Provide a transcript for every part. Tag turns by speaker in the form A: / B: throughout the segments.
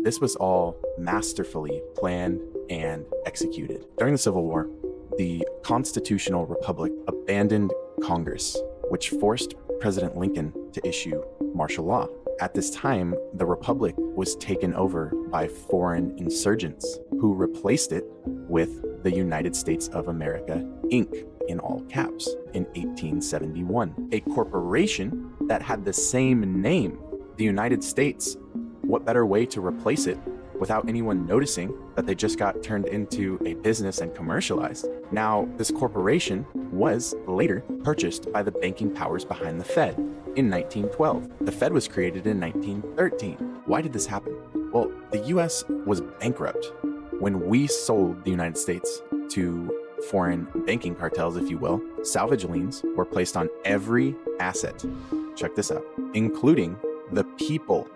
A: This was all masterfully planned and executed. During the Civil War, the Constitutional Republic abandoned Congress, which forced President Lincoln to issue martial law. At this time, the Republic was taken over by foreign insurgents who replaced it with the United States of America, Inc., in all caps, in 1871. A corporation that had the same name, the United States. What better way to replace it without anyone noticing that they just got turned into a business and commercialized? Now, this corporation was later purchased by the banking powers behind the Fed in 1912. The Fed was created in 1913. Why did this happen? Well, the US was bankrupt when we sold the United States to foreign banking cartels, if you will. Salvage liens were placed on every asset. Check this out, including the people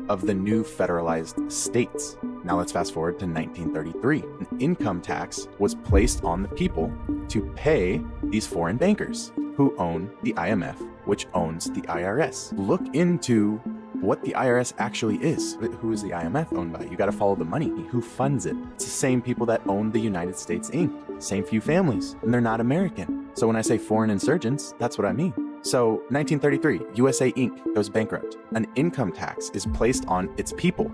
A: of the new federalized states. Now let's fast forward to 1933. An income tax was placed on the people to pay these foreign bankers who own the IMF, which owns the IRS. Look into what the IRS actually is. Who is the IMF owned by? You got to follow the money. Who funds it? It's the same people that own the United States Inc. Same few families, and they're not American. So when I say foreign insurgents, that's what I mean. So 1933, USA Inc. goes bankrupt. An income tax is placed on its people.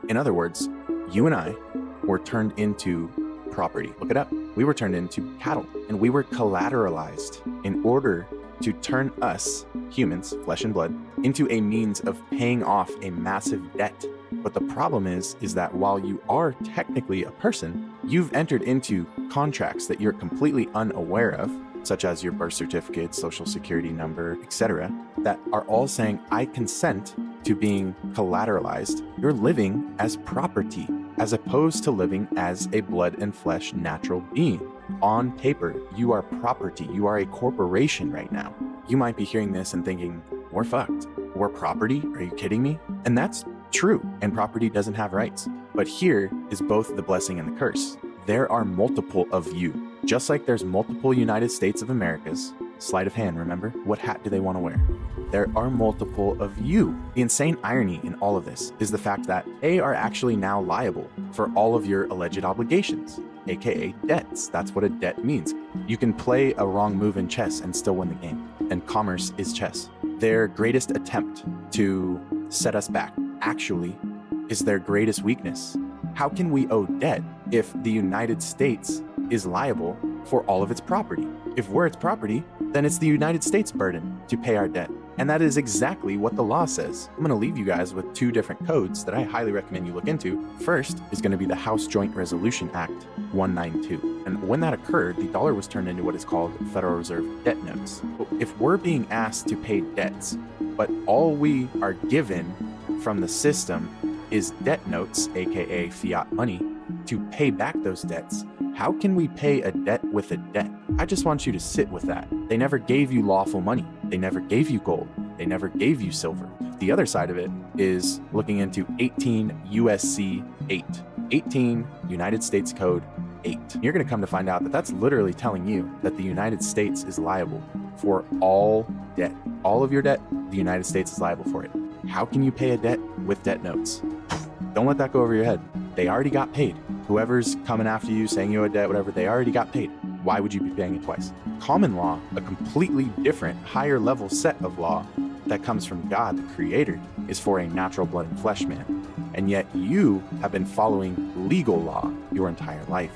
A: In other words, you and I were turned into property. Look it up. We were turned into cattle, and we were collateralized in order to turn us, humans, flesh and blood, into a means of paying off a massive debt. But the problem is that while you are technically a person, you've entered into contracts that you're completely unaware of, such as your birth certificate, social security number, etc., that are all saying, I consent to being collateralized. You're living as property, as opposed to living as a blood and flesh natural being. On paper, you are property. You are a corporation right now. You might be hearing this and thinking, we're fucked. We're property? Are you kidding me? And that's true, and property doesn't have rights. But here is both the blessing and the curse. There are multiple of you. Just like there's multiple United States of Americas, sleight of hand, remember? What hat do they want to wear? There are multiple of you. The insane irony in all of this is the fact that they are actually now liable for all of your alleged obligations, aka debts. That's what a debt means. You can play a wrong move in chess and still win the game, and commerce is chess. Their greatest attempt to set us back actually is their greatest weakness. How can we owe debt if the United States is liable for all of its property? If we're its property, then it's the United States' burden to pay our debt. And that is exactly what the law says. I'm going to leave you guys with two different codes that I highly recommend you look into. First is going to be the House Joint Resolution Act 192. And when that occurred, the dollar was turned into what is called Federal Reserve debt notes. If we're being asked to pay debts, but all we are given from the system is debt notes, aka fiat money, to pay back those debts, how can we pay a debt with a debt? I just want you to sit with that. They never gave you lawful money. They never gave you gold. They never gave you silver. The other side of it is looking into 18 USC 8, 18 United States Code 8. You're going to come to find out that that's literally telling you that the United States is liable for all debt. All of your debt, the United States is liable for it. How can you pay a debt with debt notes? Don't let that go over your head. They already got paid. Whoever's coming after you, saying you owe a debt, whatever, they already got paid. Why would you be paying it twice? Common law, a completely different, higher level set of law that comes from God, the Creator, is for a natural blood and flesh man. And yet you have been following legal law your entire life.